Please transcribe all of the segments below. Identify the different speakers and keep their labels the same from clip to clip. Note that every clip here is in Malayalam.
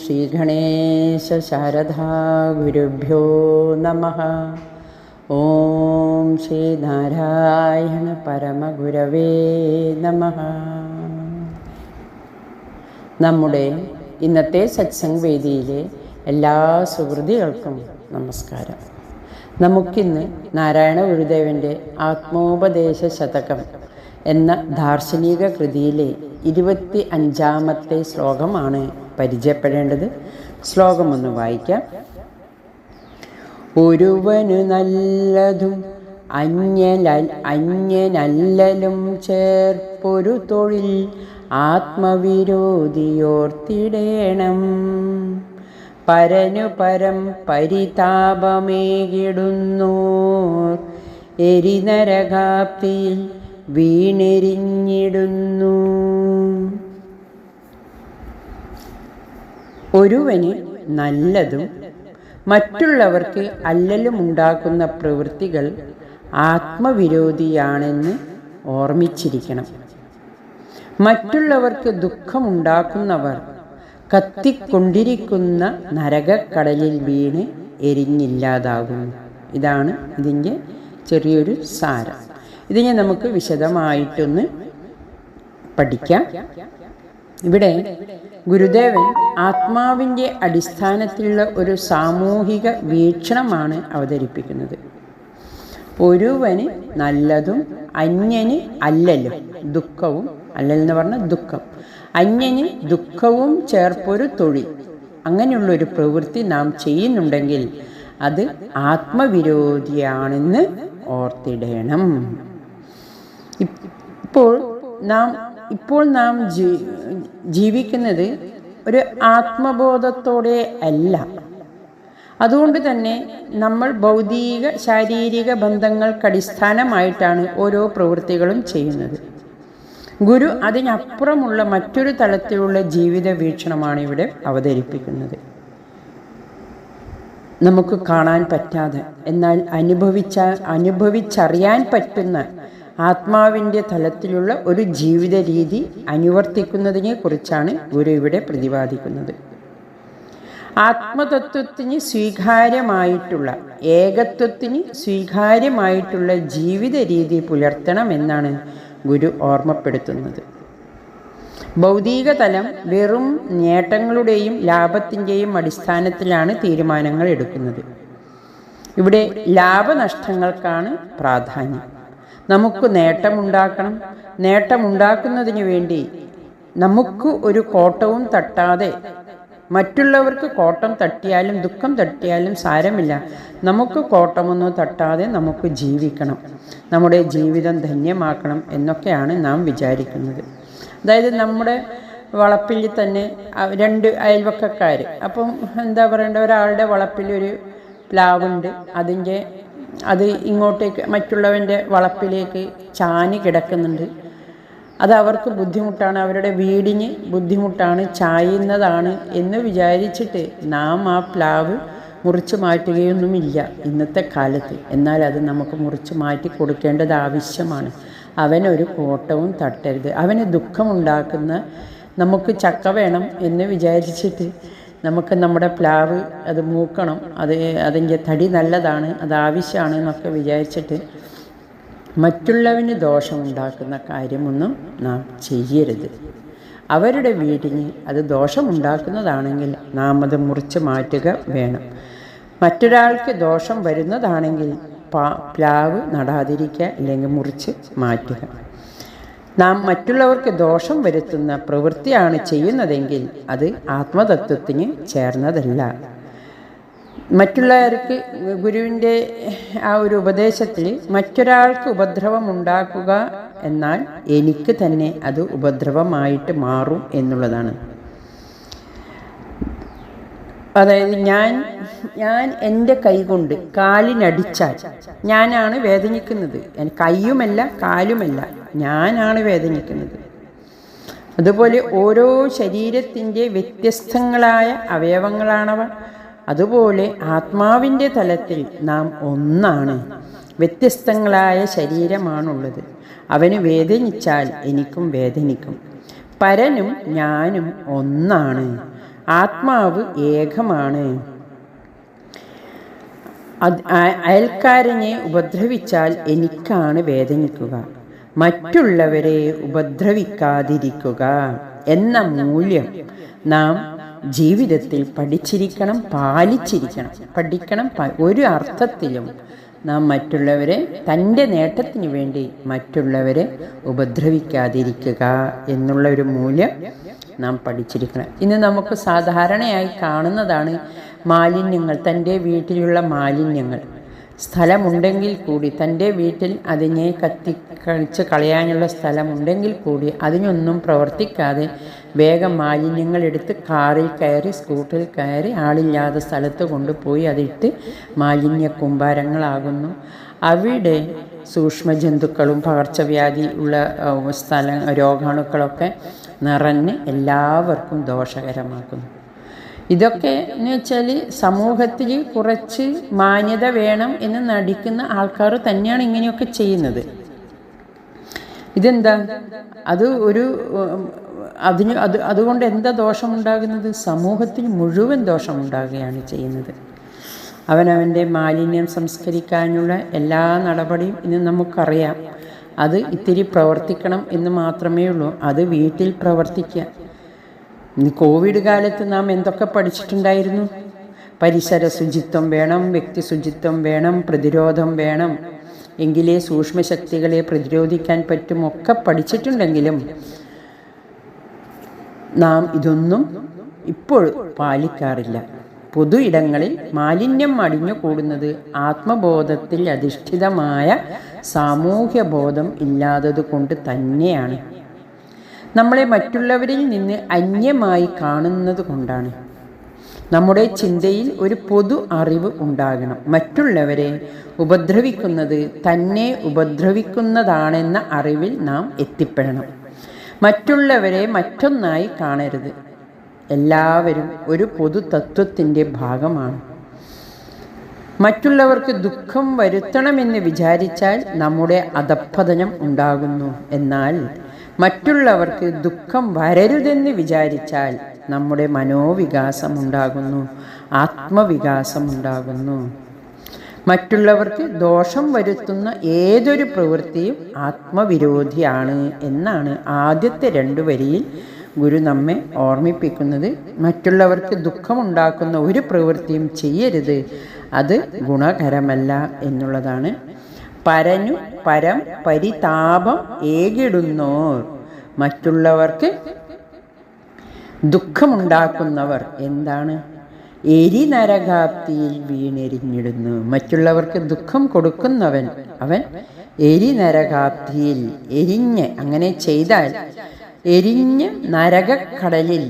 Speaker 1: ശ്രീഗണേശ ശാരദാ ഗുരുഭ്യോ നമഃ. ഓം ശ്രീനാരായണ പരമഗുരവേ നമഃ. നമ്മുടെ ഇന്നത്തെ സത്സംഗ് വേദിയിലെ എല്ലാ സുഹൃതികൾക്കും നമസ്കാരം. നമുക്കിന്ന് നാരായണ ഗുരുദേവൻ്റെ ആത്മോപദേശ ശതകം എന്ന ദാർശനിക കൃതിയിലെ 25-ാമത്തെ ശ്ലോകമാണ് പരിചയപ്പെടേണ്ടത്. ശ്ലോകം ഒന്ന് വായിക്കാം. ഒരുവനു നല്ലതും അന്യനല്ലലും ചേർപ്പൊരു തൊഴിൽ ആത്മവിരോധിയോർത്തിടേണം. പരനു പരം പരിതാപമേകിടുന്നോർ എരിനരകാപ്തിയിൽ വീണെരിഞ്ഞിടുന്നു. ഒരുവന് നല്ലതും മറ്റുള്ളവർക്ക് അല്ലലുമുണ്ടാക്കുന്ന പ്രവൃത്തികൾ ആത്മവിരോധിയാണെന്ന് ഓർമ്മിച്ചിരിക്കണം. മറ്റുള്ളവർക്ക് ദുഃഖമുണ്ടാക്കുന്നവർ കത്തിക്കൊണ്ടിരിക്കുന്ന നരകക്കടലിൽ വീണ് എരിഞ്ഞില്ലാതാകുന്നു. ഇതാണ് ഇതിൻ്റെ ചെറിയൊരു സാരം. ഇതിനെ നമുക്ക് വിശദമായിട്ടൊന്ന് പഠിക്കാം. ഇവിടെ ഗുരുദേവൻ ആത്മാവിൻ്റെ അടിസ്ഥാനത്തിലുള്ള ഒരു സാമൂഹിക വീക്ഷണമാണ് അവതരിപ്പിക്കുന്നത്. ഒരുവന് നല്ലതും അന്യന് അല്ലലും ദുഃഖവും, അല്ലെന്ന് പറഞ്ഞാൽ ദുഃഖം, അന്യന് ദുഃഖവും ചേർപ്പൊരു തൊഴിൽ, അങ്ങനെയുള്ളൊരു പ്രവൃത്തി നാം ചെയ്യുന്നുണ്ടെങ്കിൽ അത് ആത്മവിരോധിയാണെന്ന് ഓർത്തിടണം. ഇപ്പോൾ നാം ജീവിക്കുന്നത് ഒരു ആത്മബോധത്തോടെ അല്ല. അതുകൊണ്ട് തന്നെ നമ്മൾ ഭൗതിക ശാരീരിക ബന്ധങ്ങൾക്കടിസ്ഥാനമായിട്ടാണ് ഓരോ പ്രവൃത്തികളും ചെയ്യുന്നത്. ഗുരു അതിനപ്പുറമുള്ള മറ്റൊരു തലത്തിലുള്ള ജീവിത വീക്ഷണമാണ് ഇവിടെ അവതരിപ്പിക്കുന്നത്. നമുക്ക് കാണാൻ പറ്റാതെ എന്നാൽ അനുഭവിച്ചറിയാൻ പറ്റുന്ന ആത്മാവിൻ്റെ തലത്തിലുള്ള ഒരു ജീവിത രീതി അനുവർത്തിക്കുന്നതിനെ കുറിച്ചാണ് ഗുരു ഇവിടെ പ്രതിപാദിക്കുന്നത്. ആത്മതത്വത്തിന് സ്വീകാര്യമായിട്ടുള്ള, ഏകത്വത്തിന് സ്വീകാര്യമായിട്ടുള്ള ജീവിത രീതി പുലർത്തണമെന്നാണ് ഗുരു ഓർമ്മപ്പെടുത്തുന്നത്. ഭൗതിക തലം വെറും നേട്ടങ്ങളുടെയും ലാഭത്തിൻ്റെയും അടിസ്ഥാനത്തിലാണ് തീരുമാനങ്ങൾ എടുക്കുന്നത്. ഇവിടെ ലാഭനഷ്ടങ്ങൾക്കാണ് പ്രാധാന്യം. നമുക്ക് നേട്ടമുണ്ടാക്കണം. നേട്ടമുണ്ടാക്കുന്നതിന് വേണ്ടി നമുക്ക് ഒരു കോട്ടവും തട്ടാതെ, മറ്റുള്ളവർക്ക് കോട്ടം തട്ടിയാലും ദുഃഖം തട്ടിയാലും സാരമില്ല, നമുക്ക് കോട്ടമൊന്നും തട്ടാതെ നമുക്ക് ജീവിക്കണം, നമ്മുടെ ജീവിതം ധന്യമാക്കണം എന്നൊക്കെയാണ് നാം വിചാരിക്കുന്നത്. അതായത് നമ്മുടെ വളപ്പിൽ തന്നെ 2 അയൽവക്കക്കാർ, അപ്പം എന്താ പറയേണ്ട, ഒരാളുടെ വളപ്പിലൊരു പ്ലാവുണ്ട്, അത് ഇങ്ങോട്ടേക്ക് മറ്റുള്ളവൻ്റെ വളപ്പിലേക്ക് ചാഞ്ഞ് കിടക്കുന്നുണ്ട്. അത് അവർക്ക് ബുദ്ധിമുട്ടാണ്, അവരുടെ വീടിന് ബുദ്ധിമുട്ടാണ്, ചായുന്നതാണ് എന്ന് വിചാരിച്ചിട്ട് നാം ആ പ്ലാവ് മുറിച്ച് മാറ്റുകയൊന്നുമില്ല ഇന്നത്തെ കാലത്ത്. എന്നാൽ അത് നമുക്ക് മുറിച്ച് മാറ്റി കൊടുക്കേണ്ടത് ആവശ്യമാണ്. അവനൊരു കോട്ടവും തട്ടരുത്. അവന് ദുഃഖമുണ്ടാക്കുന്ന, നമുക്ക് ചക്ക വേണം എന്ന് വിചാരിച്ചിട്ട് നമുക്ക് നമ്മുടെ പ്ലാവ് അത് മൂക്കണം, അതിൻ്റെ തടി നല്ലതാണ്, അത് ആവശ്യമാണ് എന്നൊക്കെ വിചാരിച്ചിട്ട് മറ്റുള്ളവന് ദോഷമുണ്ടാക്കുന്ന കാര്യമൊന്നും നാം ചെയ്യരുത്. അവരുടെ വീടിന് അത് ദോഷമുണ്ടാക്കുന്നതാണെങ്കിൽ നാം അത് മുറിച്ച് മാറ്റുക വേണം. മറ്റൊരാൾക്ക് ദോഷം വരുന്നതാണെങ്കിൽ പ്ലാവ് നടാതിരിക്കുക, അല്ലെങ്കിൽ മുറിച്ച് മാറ്റുക. നാം മറ്റുള്ളവർക്ക് ദോഷം വരുത്തുന്ന പ്രവൃത്തിയാണ് ചെയ്യുന്നതെങ്കിൽ അത് ആത്മതത്വത്തിന് ചേർന്നതല്ല. മറ്റുള്ളവർക്ക് ഗുരുവിൻ്റെ ആ ഒരു ഉപദേശത്തിൽ മറ്റൊരാൾക്ക് ഉപദ്രവം ഉണ്ടാക്കുക എന്നാൽ എനിക്ക് തന്നെ അത് ഉപദ്രവമായിട്ട് മാറും എന്നുള്ളതാണ്. അതായത് ഞാൻ എൻ്റെ കൈ കൊണ്ട് കാലിനടിച്ചാൽ ഞാനാണ് വേദനിക്കുന്നത്. കൈയുമല്ല കാലുമല്ല, ഞാനാണ് വേദനിക്കുന്നത്. അതുപോലെ ഓരോ ശരീരത്തിൻ്റെ വ്യത്യസ്തങ്ങളായ അവയവങ്ങളാണവ. അതുപോലെ ആത്മാവിൻ്റെ തലത്തിൽ നാം ഒന്നാണ്. വ്യത്യസ്തങ്ങളായ ശരീരമാണുള്ളത്. അവന് വേദനിച്ചാൽ എനിക്കും വേദനിക്കും. പരനും ഞാനും ഒന്നാണ്. ആത്മാവ് ഏകമാണ്. അയൽക്കാരനെ ഉപദ്രവിച്ചാൽ എനിക്കാണ് വേദനിക്കുക. മറ്റുള്ളവരെ ഉപദ്രവിക്കാതിരിക്കുക എന്ന മൂല്യം നാം ജീവിതത്തിൽ പഠിച്ചിരിക്കണം, പാലിച്ചിരിക്കണം. പഠിക്കണം. ഒരു അർത്ഥത്തിലും നാം മറ്റുള്ളവരെ, തൻ്റെ നേട്ടത്തിന് വേണ്ടി മറ്റുള്ളവരെ ഉപദ്രവിക്കാതിരിക്കുക എന്നുള്ള ഒരു മൂല്യം നാം പഠിച്ചിരിക്കണം. ഇന്ന് നമുക്ക് സാധാരണയായി കാണുന്നതാണ് മാലിന്യങ്ങൾ. തൻ്റെ വീട്ടിലുള്ള മാലിന്യങ്ങൾ, സ്ഥലമുണ്ടെങ്കിൽ കൂടി, തൻ്റെ വീട്ടിൽ അതിനെ കത്തിക്കഴിച്ച് കളയാനുള്ള സ്ഥലമുണ്ടെങ്കിൽ കൂടി അതിനൊന്നും പ്രവർത്തിക്കാതെ വേഗം മാലിന്യങ്ങൾ എടുത്ത് കാറിൽ കയറി, സ്കൂട്ടറിൽ കയറി, ആളില്ലാത്ത സ്ഥലത്ത് കൊണ്ടുപോയി അതിട്ട് മാലിന്യ കൂമ്പാരങ്ങളാകുന്നു. അവിടെ സൂക്ഷ്മജന്തുക്കളും പകർച്ചവ്യാധി ഉള്ള രോഗാണുക്കളൊക്കെ നിറഞ്ഞ് എല്ലാവർക്കും ദോഷകരമാക്കുന്നു. ഇതൊക്കെ എന്ന് വെച്ചാൽ സമൂഹത്തിൽ കുറച്ച് മാന്യത വേണം എന്ന് നടിക്കുന്ന ആൾക്കാർ തന്നെയാണ് ഇങ്ങനെയൊക്കെ ചെയ്യുന്നത്. ഇതെന്താ? അതുകൊണ്ട് എന്താ ദോഷമുണ്ടാകുന്നത്? സമൂഹത്തിന് മുഴുവൻ ദോഷമുണ്ടാകുകയാണ് ചെയ്യുന്നത്. അവനവൻ്റെ മാലിന്യം സംസ്കരിക്കാനുള്ള എല്ലാ നടപടിയും ഇന്ന് നമുക്കറിയാം. അത് ഇത്തിരി പ്രവർത്തിക്കണം എന്ന് മാത്രമേ ഉള്ളൂ. അത് വീട്ടിൽ പ്രവർത്തിക്കുക. കോവിഡ് കാലത്ത് നാം എന്തൊക്കെ പഠിച്ചിട്ടുണ്ടായിരുന്നു? പരിസര ശുചിത്വം വേണം, വ്യക്തി ശുചിത്വം വേണം, പ്രതിരോധം വേണം, എങ്കിലേ സൂക്ഷ്മശക്തികളെ പ്രതിരോധിക്കാൻ പറ്റും, ഒക്കെ പഠിച്ചിട്ടുണ്ടെങ്കിലും നാം ഇതൊന്നും ഇപ്പോൾ പാലിക്കാറില്ല. പൊതു ഇടങ്ങളിൽ മാലിന്യം അടിഞ്ഞു കൂടുന്നത് ആത്മബോധത്തിൽ അധിഷ്ഠിതമായ സാമൂഹ്യ ബോധം ഇല്ലാത്തത് കൊണ്ട് തന്നെയാണ്. നമ്മളെ മറ്റുള്ളവരിൽ നിന്ന് അന്യമായി കാണുന്നത് കൊണ്ടാണ്. നമ്മുടെ ചിന്തയിൽ ഒരു പൊതു അറിവ് ഉണ്ടാകണം. മറ്റുള്ളവരെ ഉപദ്രവിക്കുന്നത് തന്നെ ഉപദ്രവിക്കുന്നതാണെന്ന അറിവിൽ നാം എത്തിപ്പെടണം. മറ്റുള്ളവരെ മറ്റൊന്നായി കാണരുത്. എല്ലാവരും ഒരു പൊതു തത്വത്തിൻ്റെ ഭാഗമാണ്. മറ്റുള്ളവർക്ക് ദുഃഖം വരുത്തണമെന്ന് വിചാരിച്ചാൽ നമ്മുടെ അധഃപതനം ഉണ്ടാകുന്നു. എന്നാൽ മറ്റുള്ളവർക്ക് ദുഃഖം വരരുതെന്ന് വിചാരിച്ചാൽ നമ്മുടെ മനോവികാസം ഉണ്ടാകുന്നു, ആത്മവികാസം ഉണ്ടാകുന്നു. മറ്റുള്ളവർക്ക് ദോഷം വരുത്തുന്ന ഏതൊരു പ്രവൃത്തിയും ആത്മവിരോധിയാണ് എന്നാണ് ആദ്യത്തെ 2 വരിയിൽ ഗുരു നമ്മെ ഓർമ്മിപ്പിക്കുന്നത്. മറ്റുള്ളവർക്ക് ദുഃഖമുണ്ടാക്കുന്ന ഒരു പ്രവൃത്തിയും ചെയ്യരുത്, അത് ഗുണകരമല്ല എന്നുള്ളതാണ്. പരനു പരം പരിതാപം ഏകിടുന്നോർ, മറ്റുള്ളവർക്ക് ദുഃഖമുണ്ടാക്കുന്നവർ എന്താണ്? എരിനരകാപ്തിയിൽ വീണെരിഞ്ഞിടുന്നു. മറ്റുള്ളവർക്ക് ദുഃഖം കൊടുക്കുന്നവൻ അവൻ എരിനരകാപ്തിയിൽ എരിഞ്ഞ്, അങ്ങനെ ചെയ്താൽ എരിഞ്ഞ് നരകക്കടലിൽ,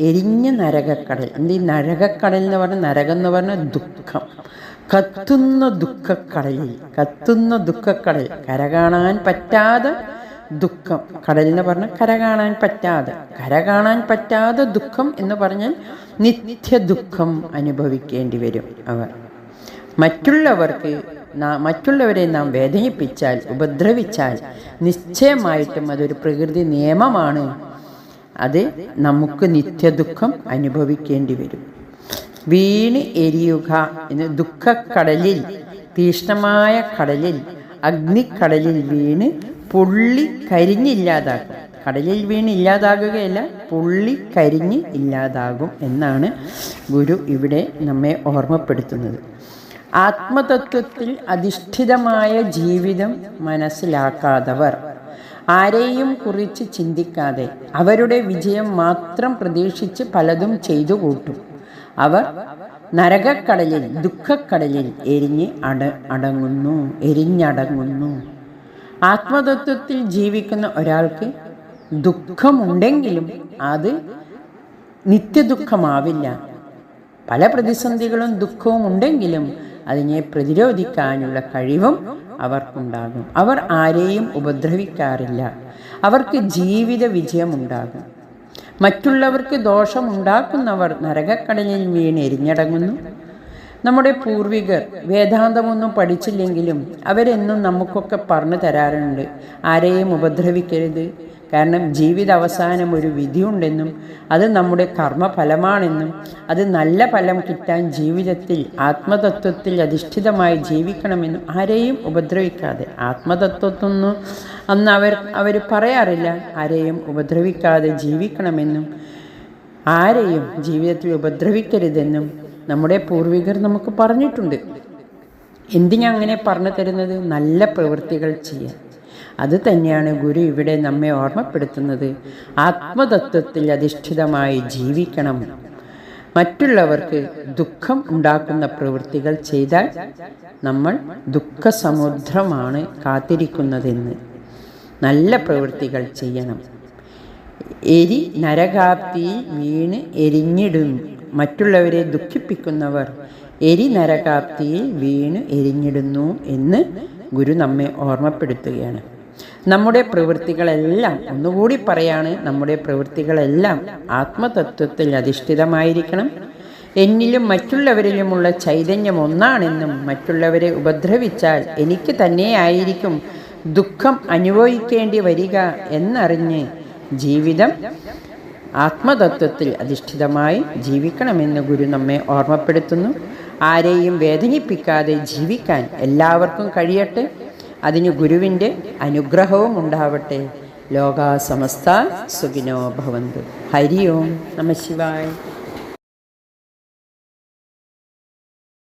Speaker 1: എരിഞ്ഞ് നരകക്കടൽ. എന്ത് ഈ നരകക്കടൽ എന്ന് പറഞ്ഞാൽ, നരകം എന്ന് പറഞ്ഞാൽ ദുഃഖം, കത്തുന്ന ദുഃഖക്കടലിൽ, കത്തുന്ന ദുഃഖക്കടൽ, കരകാണാൻ പറ്റാതെ ദുഃഖം. കടൽ എന്ന് പറഞ്ഞാൽ കരകാണാൻ പറ്റാതെ, കരകാണാൻ പറ്റാതെ ദുഃഖം എന്ന് പറഞ്ഞാൽ നിത്യ ദുഃഖം അനുഭവിക്കേണ്ടി വരും അവർ. മറ്റുള്ളവരെ നാം വേദനിപ്പിച്ചാൽ, ഉപദ്രവിച്ചാൽ നിശ്ചയമായിട്ടും അതൊരു പ്രകൃതി നിയമമാണ്. അത് നമുക്ക് നിത്യദുഃഖം അനുഭവിക്കേണ്ടി വരും. വീണ് എരിയുക എന്ന്, ദുഃഖക്കടലിൽ, തീഷ്ണമായ കടലിൽ, അഗ്നിക്കടലിൽ വീണ് പൊള്ളി കരിഞ്ഞില്ലാതാക്കും. കടലിൽ വീണ് ഇല്ലാതാകുകയല്ല, പൊള്ളി കരിഞ്ഞ് ഇല്ലാതാകും എന്നാണ് ഗുരു ഇവിടെ നമ്മെ ഓർമ്മപ്പെടുത്തുന്നത്. ആത്മതത്വത്തിൽ അധിഷ്ഠിതമായ ജീവിതം മനസ്സിലാക്കാത്തവർ, ആരെയും കുറിച്ച് ചിന്തിക്കാതെ അവരുടെ വിജയം മാത്രം പ്രതീക്ഷിച്ച് പലതും ചെയ്തു കൂട്ടും. അവർ നരകക്കടലിൽ, ദുഃഖക്കടലിൽ എരിഞ്ഞടങ്ങുന്നു. ആത്മതത്വത്തിൽ ജീവിക്കുന്ന ഒരാൾക്ക് ദുഃഖമുണ്ടെങ്കിലും അത് നിത്യദുഃഖമാവില്ല. പല പ്രതിസന്ധികളും ദുഃഖവും ഉണ്ടെങ്കിലും അതിനെ പ്രതിരോധിക്കാനുള്ള കഴിവും അവർക്കുണ്ടാകും. അവർ ആരെയും ഉപദ്രവിക്കാറില്ല. അവർക്ക് ജീവിത വിജയമുണ്ടാകും. മറ്റുള്ളവർക്ക് ദോഷമുണ്ടാക്കുന്നവർ നരകക്കടലിൽ വീണ് എരിഞ്ഞടങ്ങുന്നു. നമ്മുടെ പൂർവികർ വേദാന്തമൊന്നും പഠിച്ചില്ലെങ്കിലും അവരെന്നും നമുക്കൊക്കെ പറഞ്ഞു തരാറുണ്ട്, ആരെയും ഉപദ്രവിക്കരുത്, കാരണം ജീവിത അവസാനം ഒരു വിധിയുണ്ടെന്നും അത് നമ്മുടെ കർമ്മഫലമാണെന്നും അത് നല്ല ഫലം കിട്ടാൻ ജീവിതത്തിൽ ആത്മതത്വത്തിൽ അധിഷ്ഠിതമായി ജീവിക്കണമെന്നും ആരെയും ഉപദ്രവിക്കാതെ, ആത്മതത്വത്തൊന്നും അന്ന് അവർ പറയാറില്ല, ആരെയും ഉപദ്രവിക്കാതെ ജീവിക്കണമെന്നും ആരെയും ജീവിതത്തിൽ ഉപദ്രവിക്കരുതെന്നും നമ്മുടെ പൂർവികർ നമുക്ക് പറഞ്ഞിട്ടുണ്ട്. എന്തിനാ അങ്ങനെ പറഞ്ഞു തരുന്നത്? നല്ല പ്രവൃത്തികൾ ചെയ്യാൻ. അത് തന്നെയാണ് ഗുരു ഇവിടെ നമ്മെ ഓർമ്മപ്പെടുത്തുന്നത്. ആത്മതത്വത്തിൽ അധിഷ്ഠിതമായി ജീവിക്കണം. മറ്റുള്ളവർക്ക് ദുഃഖം ഉണ്ടാക്കുന്ന പ്രവൃത്തികൾ ചെയ്താൽ നമ്മൾ ദുഃഖസമുദ്രമാണ് കാത്തിരിക്കുന്നതെന്ന്. നല്ല പ്രവൃത്തികൾ ചെയ്യണം. എരി നരകാപ്തിയിൽ വീണ് എരിഞ്ഞിടുന്നു. മറ്റുള്ളവരെ ദുഃഖിപ്പിക്കുന്നവർ എരി നരകാപ്തിയിൽ വീണ് എരിഞ്ഞിടുന്നു എന്ന് ഗുരു നമ്മെ ഓർമ്മപ്പെടുത്തുകയാണ്. നമ്മുടെ പ്രവൃത്തികളെല്ലാം, ഒന്നുകൂടി പറയാണ്, നമ്മുടെ പ്രവൃത്തികളെല്ലാം ആത്മതത്വത്തിൽ അധിഷ്ഠിതമായിരിക്കണം. എന്നിലും മറ്റുള്ളവരിലുമുള്ള ചൈതന്യം ഒന്നാണെന്നും മറ്റുള്ളവരെ ഉപദ്രവിച്ചാൽ എനിക്ക് തന്നെയായിരിക്കും ദുഃഖം അനുഭവിക്കേണ്ടി വരിക എന്നറിഞ്ഞ് ജീവിതം ആത്മതത്വത്തിൽ അധിഷ്ഠിതമായി ജീവിക്കണമെന്ന് ഗുരു നമ്മെ ഓർമ്മപ്പെടുത്തുന്നു. ആരെയും വേദനിപ്പിക്കാതെ ജീവിക്കാൻ എല്ലാവർക്കും കഴിയട്ടെ. അതിന് ഗുരുവിൻ്റെ അനുഗ്രഹവും ഉണ്ടാവട്ടെ. ലോകാ സമസ്ത സുഖിനോ ഭവന്തു. ഹരി ഓം നമഃ ശിവായ.